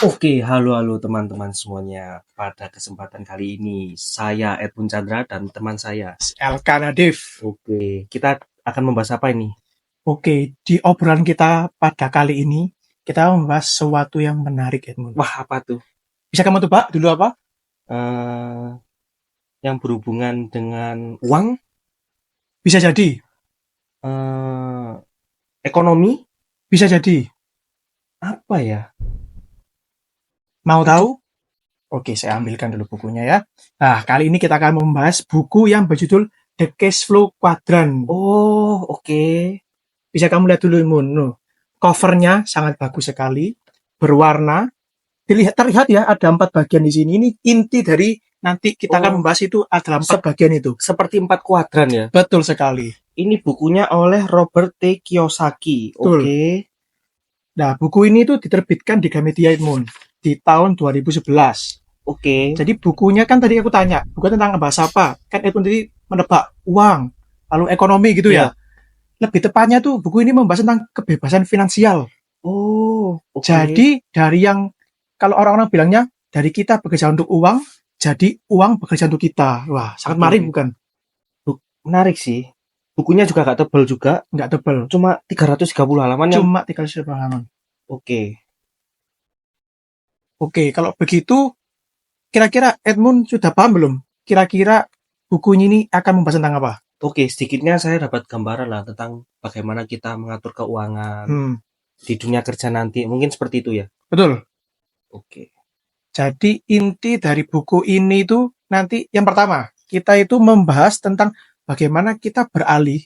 Oke, halo teman-teman semuanya. Pada kesempatan kali ini, saya Edwin Chandra dan teman saya. LK Nadif. Oke, kita akan membahas apa ini? Oke, di obrolan kita pada kali ini, kita membahas sesuatu yang menarik, Edmund. Wah, apa tuh? Bisa kamu tebak dulu apa? Eh, yang berhubungan dengan uang, Bisa jadi. ekonomi, Bisa jadi. apa ya? Mau tahu? Oke, saya ambilkan dulu bukunya ya. Nah, kali ini kita akan membahas buku yang berjudul The Cash Flow Quadrant. Oh, oke. Bisa kamu lihat dulu, Edmund. No. Covernya sangat bagus sekali, berwarna. Terlihat ya, ada 4 bagian di sini. Ini inti dari nanti kita akan membahas itu ada 4 bagian itu. Seperti 4 kuadran ya? Betul sekali. Ini bukunya oleh Robert T. Kiyosaki. Oke. Nah, buku ini tuh diterbitkan di Gramedia, Edmund, di tahun 2011. Oke. Jadi bukunya kan tadi aku tanya, buku tentang bahasa apa? Kan Edmund tadi menebak uang, lalu ekonomi gitu ya. Lebih tepatnya tuh buku ini membahas tentang kebebasan finansial. Oh, oke. Jadi dari yang kalau orang-orang bilangnya dari kita bekerja untuk uang, jadi uang bekerja untuk kita. Wah, sangat menarik bukan? Menarik sih. Bukunya juga gak tebal juga. Nggak tebal. Cuma 330 halaman ya. Cuma 330 halaman. Oke. Oke, kalau begitu kira-kira Edmund sudah paham belum? Kira-kira buku ini akan membahas tentang apa? Oke, sedikitnya saya dapat gambaran lah tentang bagaimana kita mengatur keuangan di dunia kerja nanti. Mungkin seperti itu ya? Betul. Oke. Jadi inti dari buku ini itu nanti yang pertama, kita itu membahas tentang bagaimana kita beralih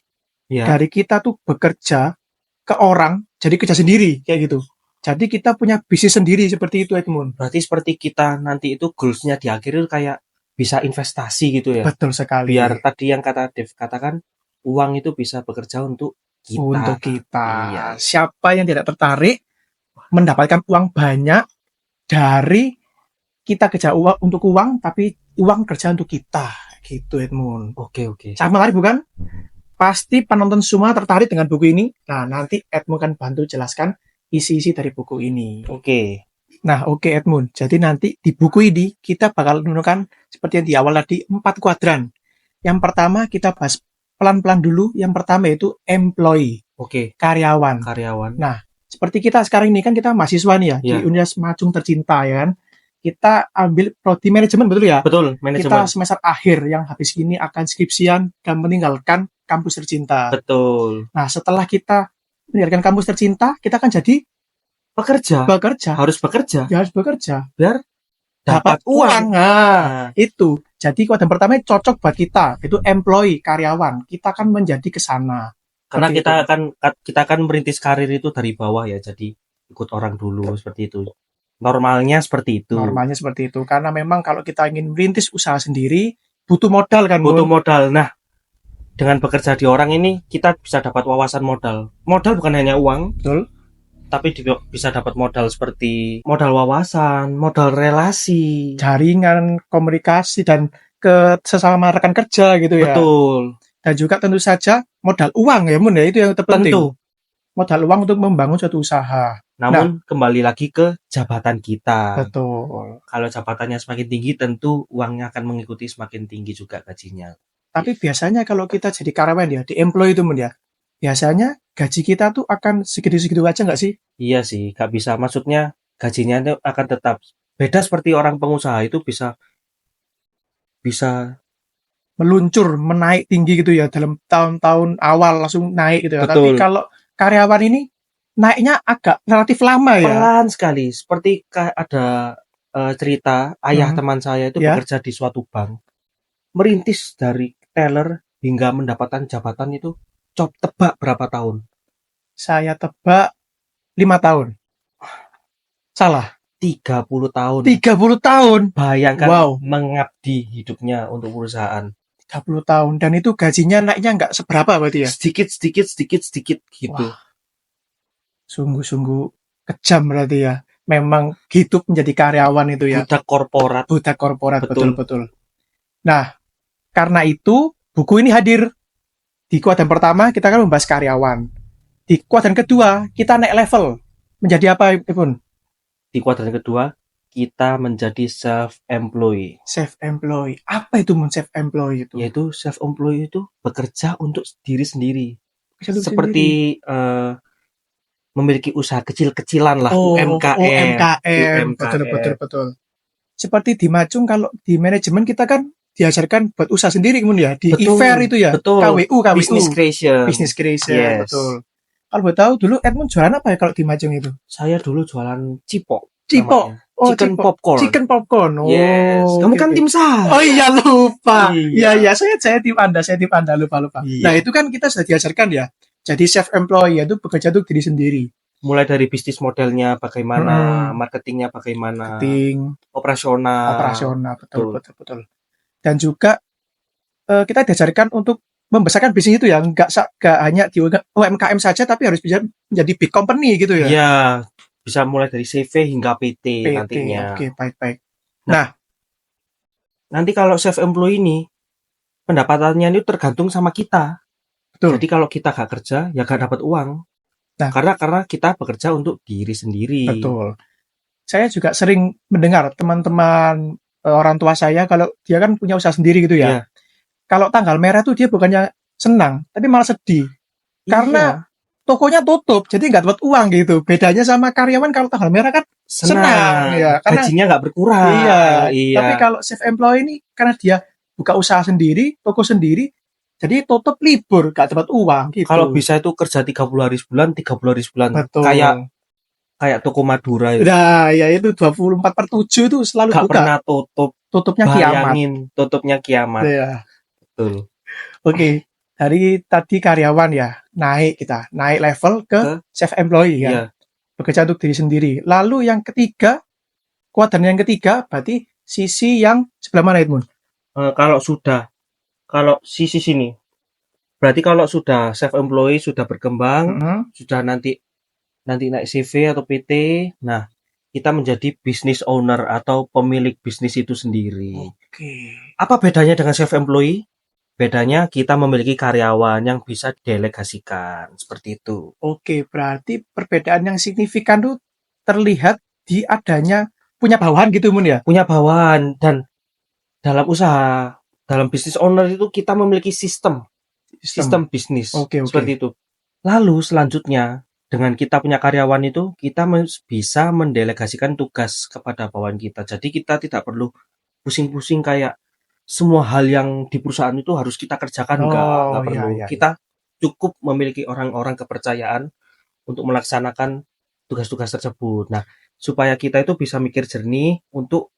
dari kita tuh bekerja ke orang, jadi kerja sendiri, kayak gitu. Jadi kita punya bisnis sendiri seperti itu, Edmund. Berarti seperti kita nanti itu goals-nya di akhir itu kayak bisa investasi gitu ya? Betul sekali. Biar tadi yang kata Dev katakan, uang itu bisa bekerja untuk kita. Untuk kita. Iya. Siapa yang tidak tertarik mendapatkan uang banyak dari kita kerja uang untuk uang, tapi uang kerja untuk kita, gitu Edmund. Oke. Sangat menarik bukan? Pasti penonton semua tertarik dengan buku ini. Nah, nanti Edmund akan bantu jelaskan isi-isi dari buku ini. Oke. Nah, oke Edmund. Jadi nanti di buku ini kita bakal menentukan seperti yang di awal tadi 4 kuadran. Yang pertama kita bahas pelan-pelan dulu. Yang pertama itu employee. Oke. Karyawan. Nah, seperti kita sekarang ini kan kita mahasiswa nih ya, di Universitas Majung tercinta ya kan. Kita ambil prodi manajemen, betul ya? Betul, manajemen. Kita semester akhir yang habis ini akan skripsian dan meninggalkan kampus tercinta. Betul. Nah, setelah kita meninggalkan kampus tercinta, kita akan jadi bekerja. Harus bekerja. Ya, harus bekerja. Biar dapat uang. Nah, itu. Jadi kuadran pertama cocok buat kita. Itu employee, karyawan. Kita akan menjadi ke sana. Karena kita akan merintis karir itu dari bawah ya. Jadi ikut orang dulu seperti itu. Normalnya seperti itu. Karena memang kalau kita ingin merintis usaha sendiri, butuh modal kan? Butuh modal. Nah, dengan bekerja di orang ini, kita bisa dapat wawasan modal. Modal bukan hanya uang. Betul. Tapi juga bisa dapat modal seperti modal wawasan, modal relasi, jaringan, komunikasi, dan ke sesama rekan kerja gitu ya. Betul. Dan juga tentu saja modal uang ya, Mun ya, itu yang terpenting. Tentu. Modal uang untuk membangun suatu usaha. Namun kembali lagi ke jabatan kita. Betul. Kalau jabatannya semakin tinggi, tentu uangnya akan mengikuti semakin tinggi juga gajinya. Tapi biasanya kalau kita jadi karyawan ya, di employee itu Mun ya, biasanya gaji kita tuh akan segitu-segitu aja nggak sih? Iya sih, nggak bisa. Maksudnya gajinya itu akan tetap beda seperti orang pengusaha itu bisa meluncur, menaik tinggi gitu ya, dalam tahun-tahun awal langsung naik gitu ya. Betul. Tapi kalau karyawan ini naiknya agak relatif lama ya. Pelan sekali. Seperti ada cerita ayah teman saya itu bekerja di suatu bank. Merintis dari teller hingga mendapatkan jabatan itu tebak berapa tahun? Saya tebak 5 tahun. Salah. 30 tahun. 30 tahun. Bayangkan mengabdi hidupnya untuk perusahaan. 30 tahun. Dan itu gajinya naiknya nggak seberapa berarti ya? Sedikit gitu. Wah. Sungguh-sungguh kejam berarti ya. Memang hidup menjadi karyawan itu ya. Budak korporat. Betul. Nah, karena itu buku ini hadir. Di kuadran pertama kita akan membahas karyawan. Di kuadran kedua kita naik level. Menjadi apa, Ipun? di kuadran kedua kita menjadi self-employed. Self-employed. Apa itu self-employed itu? Yaitu self-employed itu bekerja untuk diri sendiri. Bekerja untuk Seperti memiliki usaha kecil-kecilan lah, UMKM. Betul. Seperti di Macung kalau di manajemen kita kan diajarkan buat usaha sendiri kemudian ya. Di IFER itu ya. Betul. KWU. Business creation. Yes. Betul. Kalau boleh tahu dulu Edmund jualan apa ya kalau di Macung itu? Saya dulu jualan cipok. Chicken popcorn. Oh, yes. Kamu kan tim saya. Oh iya lupa. Iya, saya tim Anda lupa. Iya. Nah, itu kan kita sudah diajarkan ya. Jadi self-employed itu bekerja untuk diri sendiri. Mulai dari bisnis modelnya bagaimana, marketingnya bagaimana, operasional. Betul. Dan juga kita diajarkan untuk membesarkan bisnis itu ya, nggak hanya di UMKM saja, tapi harus bisa menjadi big company gitu ya. Iya, bisa mulai dari CV hingga PT nantinya. Oke, baik. Nah, nanti kalau self-employed ini pendapatannya itu tergantung sama kita. Betul. Jadi kalau kita gak kerja, ya gak dapat uang. Nah, karena kita bekerja untuk diri sendiri. Betul. Saya juga sering mendengar teman-teman orang tua saya kalau dia kan punya usaha sendiri gitu ya. Kalau tanggal merah tuh dia bukannya senang, tapi malah sedih. Karena tokonya tutup, jadi nggak dapat uang gitu. Bedanya sama karyawan kalau tanggal merah kan senang ya, karena gajinya nggak berkurang. Iya. Tapi kalau self-employed ini karena dia buka usaha sendiri, toko sendiri, jadi tutup libur, nggak dapat uang gitu. Kalau bisa itu kerja 30 hari sebulan, 30 hari sebulan. Betul. Kayak toko Madura itu. Nah, ya itu 24/7 itu selalu gak buka. Pernah tutup. Tutupnya kiamat. Tutupnya kiamat. Iya. Betul. Oke. Dari tadi karyawan ya, naik level ke self-employed ya. Bekerja untuk diri sendiri. Lalu yang ketiga, kuadran yang ketiga berarti sisi yang sebelah mana Edmund? Kalau sisi sini. Berarti kalau sudah self-employed, sudah berkembang, sudah nanti naik CV atau PT, nah kita menjadi business owner atau pemilik bisnis itu sendiri. Oke. Apa bedanya dengan self-employed? Bedanya kita memiliki karyawan yang bisa delegasikan, seperti itu. Oke, berarti perbedaan yang signifikan tuh terlihat di adanya punya bawahan gitu Mun ya? Punya bawahan, dan dalam usaha, dalam business owner itu kita memiliki sistem bisnis. Oke. Seperti itu. Lalu selanjutnya, dengan kita punya karyawan itu, kita bisa mendelegasikan tugas kepada bawahan kita. Jadi kita tidak perlu pusing-pusing kayak semua hal yang di perusahaan itu harus kita kerjakan. Enggak perlu. Kita cukup memiliki orang-orang kepercayaan untuk melaksanakan tugas-tugas tersebut. Nah, supaya kita itu bisa mikir jernih untuk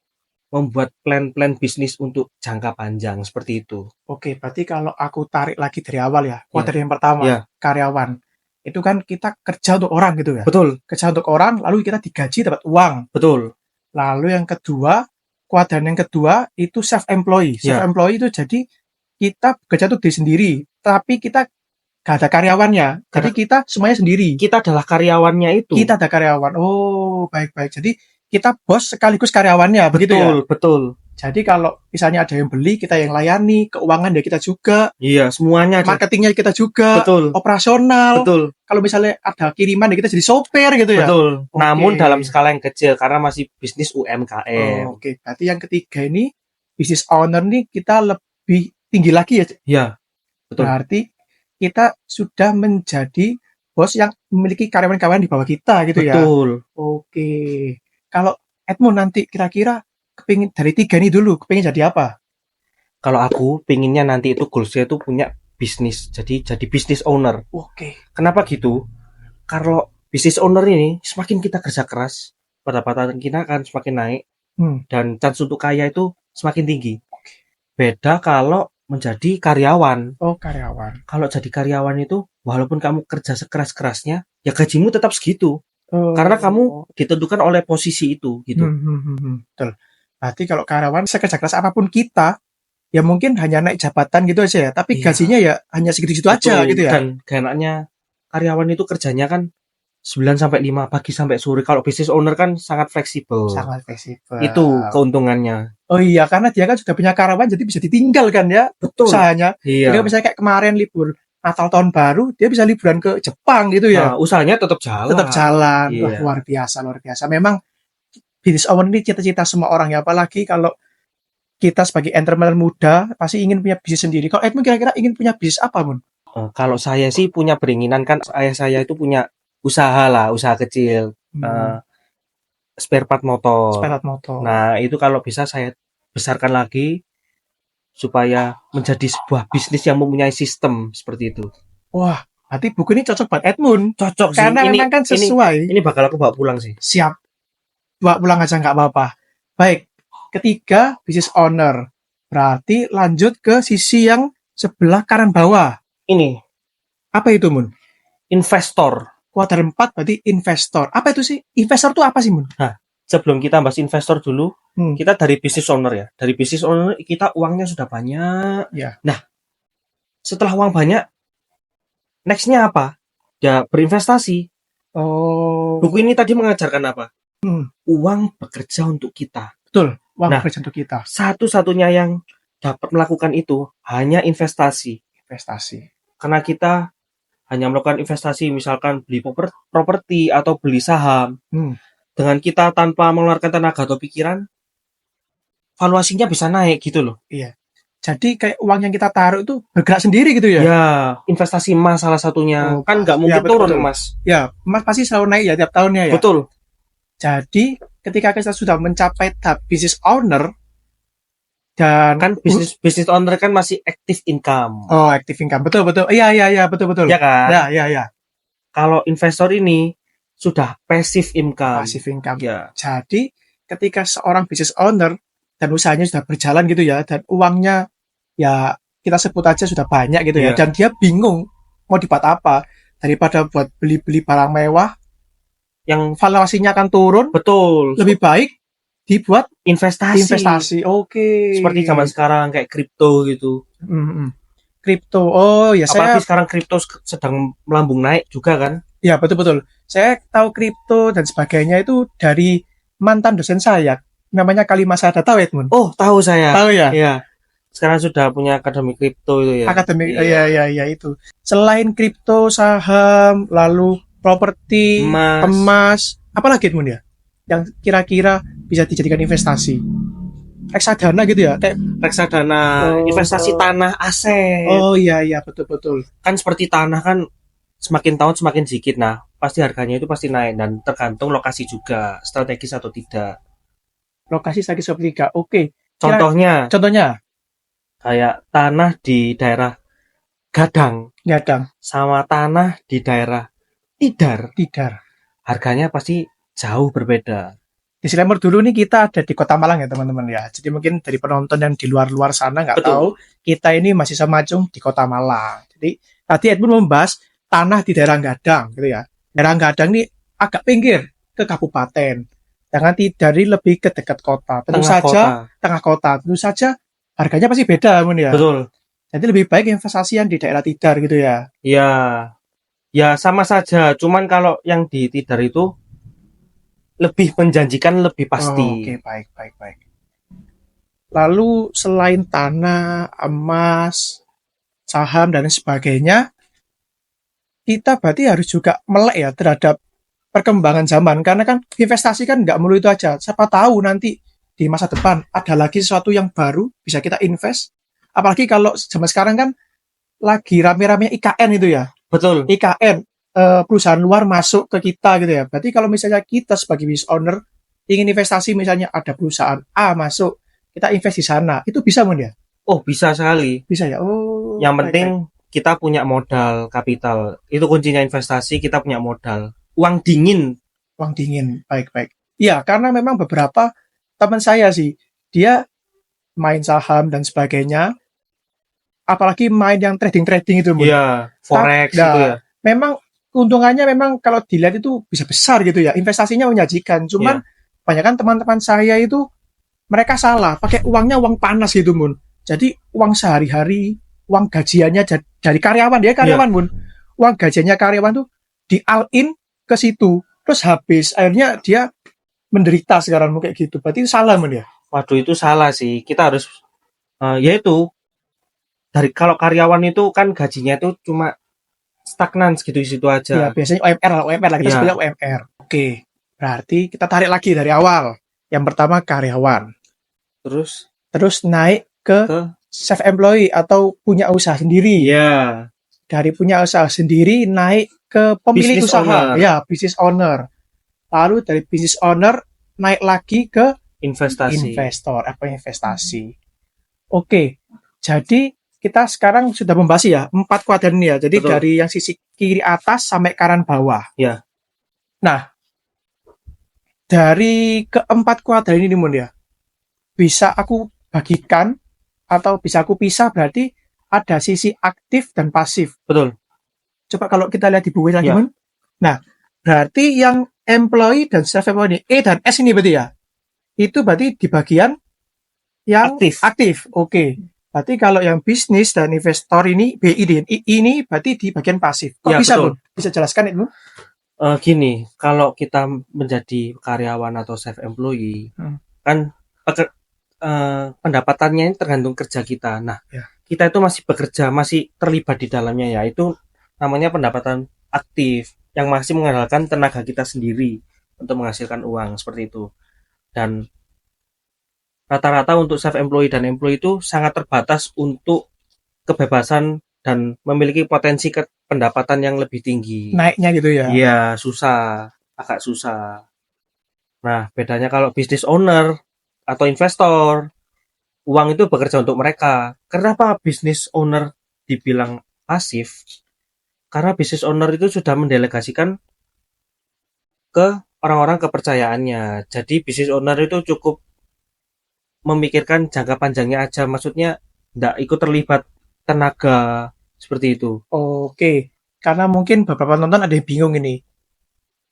membuat plan-plan bisnis untuk jangka panjang, seperti itu. Oke, berarti kalau aku tarik lagi dari awal ya, kuadran yang pertama, karyawan. Itu kan kita kerja untuk orang gitu ya. Betul. Kerja untuk orang, lalu kita digaji dapat uang. Betul. Lalu yang kedua, kuadran yang kedua itu self-employed. Self-employed itu jadi kita bekerja untuk diri sendiri, tapi kita gak ada karyawannya. Jadi kita semuanya sendiri. Kita adalah karyawannya itu. Kita ada karyawan. Oh, baik. Jadi kita bos sekaligus karyawannya, begitu ya? Betul. Jadi kalau misalnya ada yang beli, kita yang layani, keuangan ya kita juga. Iya, semuanya. Marketingnya kita juga. Betul. Operasional. Betul. Kalau misalnya ada kiriman ya kita jadi sopir gitu ya. Betul. Namun dalam skala yang kecil karena masih bisnis UMKM. Oke. Berarti yang ketiga ini business owner nih kita lebih tinggi lagi ya. Iya. Betul. Berarti kita sudah menjadi bos yang memiliki karyawan-karyawan di bawah kita gitu ya. Betul. Oke. Kalau Edmund nanti kira-kira kepingin dari tiga ini dulu, kepingin jadi apa? Kalau aku pinginnya nanti itu goalsnya itu punya bisnis, jadi business owner. Oke. Kenapa gitu? Kalau business owner ini semakin kita kerja keras, pendapatan kita akan semakin naik, dan chance untuk kaya itu semakin tinggi. Beda kalau menjadi karyawan. Oh, karyawan. Kalau jadi karyawan itu, walaupun kamu kerja sekeras-kerasnya, ya gajimu tetap segitu. Karena kamu ditentukan oleh posisi itu, gitu. Betul. Berarti kalau karyawan sekerja keras apapun kita, ya mungkin hanya naik jabatan gitu aja ya, tapi gajinya ya hanya segitu-segitu aja gitu ya. Dan enaknya karyawan itu kerjanya kan 9 sampai 5 pagi sampai sore. Kalau business owner kan sangat fleksibel. Itu keuntungannya. Oh iya, karena dia kan sudah punya karyawan jadi bisa ditinggal kan ya. Betul. Usahanya. Jadi misalnya kayak kemarin libur Natal tahun baru, dia bisa liburan ke Jepang gitu ya. Nah, usahanya tetap jalan. Wah, luar biasa. Memang business owner ini cita-cita semua orang ya, apalagi kalau kita sebagai entrepreneur muda pasti ingin punya bisnis sendiri. Kalau Edmund kira-kira ingin punya bisnis apa, Mun? Kalau saya sih punya beringinan, kan ayah saya itu punya usaha lah, usaha kecil, spare part motor. Spare part motor. Nah, itu kalau bisa saya besarkan lagi supaya menjadi sebuah bisnis yang mempunyai sistem seperti itu. Wah, berarti buku ini cocok buat Edmund. Cocok sih. Karena memang kan sesuai. Ini bakal aku bawa pulang sih. Siap. Bawa pulang aja nggak apa-apa. Baik, ketiga business owner. Berarti lanjut ke sisi yang sebelah kanan bawah. Ini. Apa itu, Mun? Investor. Kuadran 4 berarti investor. Apa itu sih? Investor itu apa sih, Mun? Nah, sebelum kita bahas investor dulu, kita dari business owner ya. Dari business owner kita uangnya sudah banyak. Ya. Nah, setelah uang banyak, next-nya apa? Ya, berinvestasi. Oh. Buku ini tadi mengajarkan apa? Uang bekerja untuk kita. Betul, uang bekerja untuk kita. Satu-satunya yang dapat melakukan itu hanya investasi. Karena kita hanya melakukan investasi, misalkan beli properti atau beli saham. Dengan kita tanpa mengeluarkan tenaga atau pikiran, valuasinya bisa naik gitu loh. Iya. Jadi kayak uang yang kita taruh itu bergerak sendiri gitu ya? Ya, investasi emas salah satunya. Kan nggak mungkin turun emas. Ya, emas pasti selalu naik ya tiap tahunnya ya? Betul. Jadi ketika kita sudah mencapai tahap business owner, dan kan business owner kan masih active income. Oh, active income. Betul. Iya, betul. Ya kan? Ya. Kalau investor ini sudah passive income. Ya. Jadi ketika seorang business owner dan usahanya sudah berjalan gitu ya, dan uangnya ya kita sebut aja sudah banyak gitu ya, dan dia bingung mau dibuat apa, daripada buat beli-beli barang mewah yang valuasinya akan turun. Betul. Lebih baik dibuat investasi. Oke. Seperti zaman sekarang kayak kripto gitu. Kripto. Oh ya, apalagi sekarang kripto sedang melambung naik juga kan? Ya, betul. Saya tahu kripto dan sebagainya itu dari mantan dosen saya. Namanya Kalimasada, tahu Edmund? Oh, tahu saya. Tahu ya? Iya. Sekarang sudah punya akademi kripto itu ya. Akademi, ya itu. Selain kripto, saham, lalu properti, emas, apalagi Edmund ya? Yang kira-kira bisa dijadikan investasi. Reksadana gitu ya? Reksadana, investasi tanah, aset. Oh iya, betul. Kan seperti tanah kan semakin tahun semakin sedikit. Nah, pasti harganya itu pasti naik dan tergantung lokasi juga, strategis atau tidak. Lokasi strategis atau tidak. Oke. Contohnya kayak tanah di daerah Gadang sama tanah di daerah Tidar. Harganya pasti jauh berbeda. Disclaimer dulu nih, kita ada di Kota Malang ya teman-teman ya. Jadi mungkin dari penonton yang di luar sana nggak tahu, kita ini masih sama Macung di Kota Malang. Jadi tadi Edmund membahas tanah di daerah Gadang gitu ya. Daerah Gadang ini agak pinggir ke kabupaten. Jangan dari lebih ke dekat kota. Tentu saja tengah kota. Tentu saja harganya pasti beda, Mun ya. Betul. Jadi lebih baik investasi yang di daerah Tidar gitu ya. Iya. Ya sama saja. Cuman kalau yang di Tidar itu lebih menjanjikan, lebih pasti. Oke, baik. Lalu selain tanah, emas, saham dan sebagainya, kita berarti harus juga melek ya terhadap perkembangan zaman, karena kan investasi kan nggak melulu itu aja. Siapa tahu nanti di masa depan ada lagi sesuatu yang baru bisa kita invest. Apalagi kalau zaman sekarang kan lagi rame-ramenya IKN itu ya. Betul. IKN, perusahaan luar masuk ke kita gitu ya. Berarti kalau misalnya kita sebagai business owner ingin investasi, misalnya ada perusahaan A masuk, kita invest di sana, itu bisa Mun ya? Oh, bisa sekali. Bisa ya. Oh. Yang penting kita punya modal kapital. Itu kuncinya investasi, kita punya modal. Uang dingin. Baik. Iya, karena memang beberapa teman saya sih, dia main saham dan sebagainya, apalagi main yang trading itu. Iya, forex gitu ya. Memang keuntungannya memang kalau dilihat itu bisa besar gitu ya, investasinya menyajikan. Cuman kebanyakan teman-teman saya itu, mereka salah, pakai uangnya uang panas gitu, Mun. Jadi uang sehari-hari, uang gajiannya dari karyawan, dia karyawan, Mun. Uang gajiannya karyawan tuh di all-in ke situ, terus habis, akhirnya dia menderita sekarang kayak gitu. Berarti itu salah, Mun ya? Waduh, itu salah sih. Kita harus yaitu dari kalau karyawan itu kan gajinya itu cuma stagnan segitu-segitu aja. Ya, biasanya UMR lah, kita sebutnya UMR. Oke, berarti kita tarik lagi dari awal. Yang pertama karyawan. Terus naik ke self employee atau punya usaha sendiri. Iya. Dari punya usaha sendiri naik ke pemilik Business usaha. owner. Ya, business owner. Lalu dari business owner naik lagi ke investor. Investasi. Oke. Jadi kita sekarang sudah membahas ya 4 kuadran ini ya. Jadi Betul. dari yang sisi kiri atas sampai kanan bawah. Ya. Nah, dari keempat kuadran ini Mun ya, bisa aku bagikan atau bisa aku pisah, berarti ada sisi aktif dan pasif. Betul. Coba kalau kita lihat di buku lagi, Ya. Mun. Nah, berarti yang employee dan self-employed E dan S ini berarti ya, itu berarti di bagian yang aktif. Oke. Berarti kalau yang bisnis dan investor ini, BI dan I ini berarti di bagian pasif. Kok Ya, bisa, betul. Bun? Bisa jelaskan itu? Gini, kalau kita menjadi karyawan atau self-employee, kan pendapatannya ini tergantung kerja kita. Nah, kita itu masih bekerja, masih terlibat di dalamnya ya. Itu namanya pendapatan aktif, yang masih mengandalkan tenaga kita sendiri untuk menghasilkan uang, seperti itu. Dan rata-rata untuk self-employed dan employee itu sangat terbatas untuk kebebasan dan memiliki potensi pendapatan yang lebih tinggi. Naiknya gitu ya? Iya, agak susah. Nah, bedanya kalau business owner atau investor, uang itu bekerja untuk mereka. Kenapa business owner dibilang pasif? Karena business owner itu sudah mendelegasikan ke orang-orang kepercayaannya. Jadi business owner itu cukup memikirkan jangka panjangnya aja, maksudnya tidak ikut terlibat tenaga seperti itu. Oke, karena mungkin beberapa nonton ada yang bingung ini.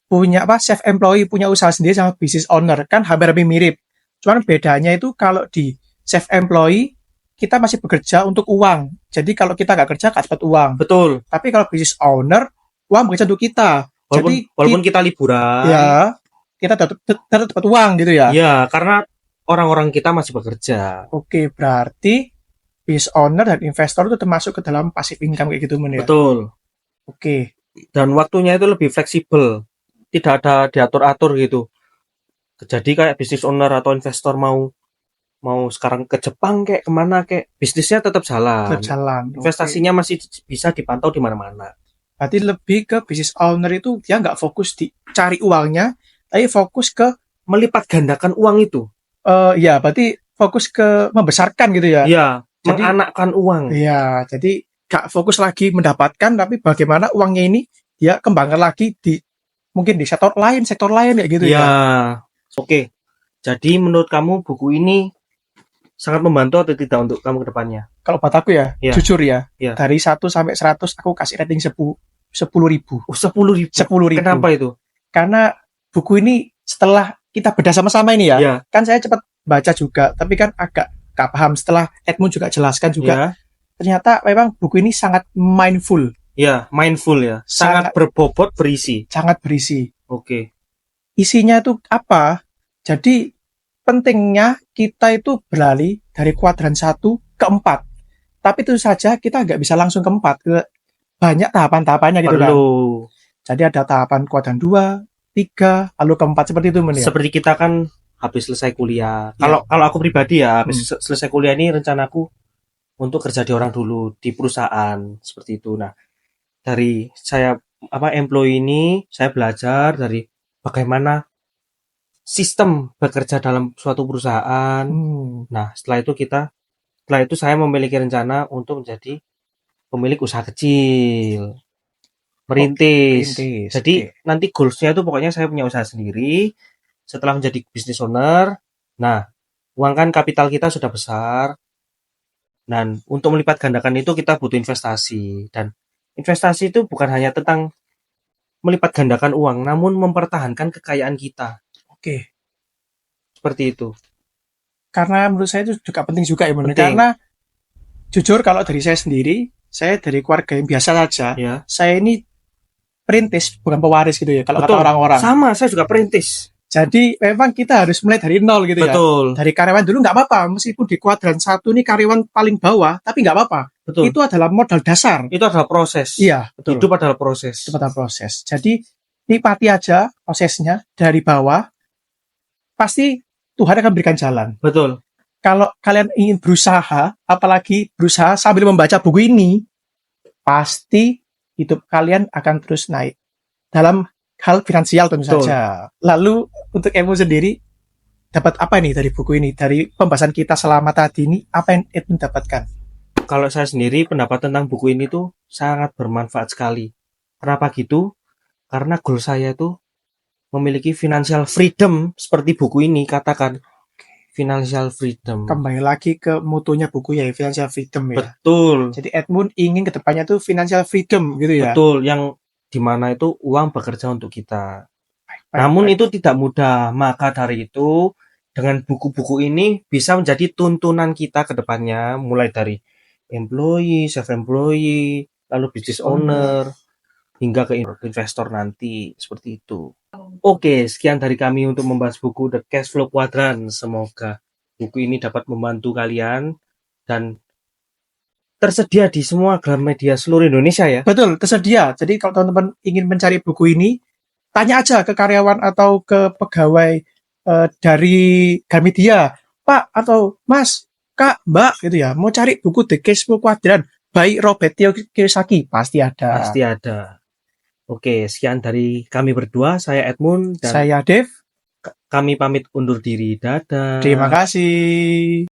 Punya self employee, punya usaha sendiri sama business owner kan hampir mirip. Cuman bedanya itu kalau di self employee kita masih bekerja untuk uang. Jadi kalau kita nggak kerja nggak dapat uang. Betul. Tapi kalau business owner, uang bekerja untuk kita. Walaupun kita liburan. Ya, kita tetap dapat uang gitu ya. Iya, karena orang-orang kita masih bekerja. Oke, berarti business owner dan investor itu termasuk ke dalam passive income kayak gitu, ya? Betul. Oke. Dan waktunya itu lebih fleksibel. Tidak ada diatur-atur gitu. Jadi kayak business owner atau investor mau sekarang ke Jepang kayak kemana kayak bisnisnya tetap jalan. Investasinya masih bisa dipantau di mana-mana. Berarti lebih ke business owner itu dia nggak fokus di cari uangnya, tapi fokus ke melipat gandakan uang itu. Ya, berarti fokus ke membesarkan gitu ya. Iya, menganakkan uang. Iya, jadi gak fokus lagi mendapatkan, tapi bagaimana uangnya ini dia kembangkan lagi mungkin di sektor lain kayak gitu ya. Oke. Jadi menurut kamu buku ini sangat membantu atau tidak untuk kamu ke depannya? Kalau buat aku ya, jujur ya, dari 1 sampai 100 aku kasih rating 10.000. 10.000. Kenapa itu? Karena buku ini setelah kita bedah sama-sama ini ya, kan saya cepat baca juga, tapi kan agak gak paham. Setelah Edmund juga jelaskan juga, ternyata memang buku ini sangat mindful. Ya, mindful ya. Sangat berbobot, berisi. Sangat berisi. Oke. Isinya itu apa? Jadi pentingnya kita itu beralih dari kuadran 1 ke 4. Tapi itu saja kita nggak bisa langsung ke 4. Banyak tahapan-tahapannya gitu kan. Jadi ada tahapan kuadran 2, 3, lalu ke 4 seperti itu. Seperti kita kan habis selesai kuliah. Kalau aku pribadi ya, habis selesai kuliah ini rencanaku untuk kerja di orang dulu, di perusahaan seperti itu. Nah, dari saya employee ini saya belajar dari bagaimana sistem bekerja dalam suatu perusahaan. Nah, setelah itu saya memiliki rencana untuk menjadi pemilik usaha kecil, merintis. Jadi nanti goalsnya itu pokoknya saya punya usaha sendiri. Setelah menjadi business owner, nah uang kan kapital kita sudah besar. Dan untuk melipat gandakan itu kita butuh investasi. Dan investasi itu bukan hanya tentang melipat gandakan uang, namun mempertahankan kekayaan kita. Oke. Seperti itu. Karena menurut saya itu juga penting juga ya, karena jujur kalau dari saya sendiri, saya dari keluarga yang biasa saja. Saya ini perintis, bukan pewaris gitu ya, kalau kata orang-orang. Sama, saya juga perintis. Jadi memang kita harus mulai dari nol gitu ya. Dari karyawan dulu nggak apa-apa, meskipun di kuadran 1 ini karyawan paling bawah, tapi nggak apa-apa. Itu adalah modal dasar. Itu adalah proses. Iya, betul. Hidup adalah proses. Jadi nikmati aja prosesnya dari bawah. Pasti Tuhan akan berikan jalan. Betul. Kalau kalian ingin berusaha, apalagi berusaha sambil membaca buku ini, pasti hidup kalian akan terus naik. Dalam hal finansial tentu saja. Lalu untuk Emu sendiri, dapat apa nih dari buku ini? Dari pembahasan kita selama tadi ini, apa yang Edmund dapatkan? Kalau saya sendiri, pendapat tentang buku ini tuh sangat bermanfaat sekali. Kenapa gitu? Karena goal saya tuh memiliki financial freedom seperti buku ini katakan. Financial freedom. Kembali lagi ke mutunya buku ya, financial freedom ya. Betul. Jadi Edmund ingin kedepannya tuh financial freedom gitu ya. Betul, yang dimana itu uang bekerja untuk kita. Namun itu tidak mudah. Maka dari itu dengan buku-buku ini bisa menjadi tuntunan kita ke depannya, mulai dari employee, self-employee, lalu business owner, hingga ke investor nanti, seperti itu. Oke, sekian dari kami untuk membahas buku The Cash Flow Quadrant. Semoga buku ini dapat membantu kalian dan tersedia di semua Gramedia seluruh Indonesia ya. Betul, tersedia. Jadi kalau teman-teman ingin mencari buku ini, tanya aja ke karyawan atau ke pegawai dari Gramedia, Pak atau Mas, Kak, Mbak gitu ya, mau cari buku The Cash Flow Quadrant by Robert Kiyosaki, pasti ada. Pasti ada. Oke, sekian dari kami berdua. Saya Edmund dan saya Dev. Kami pamit undur diri. Dadah. Terima kasih.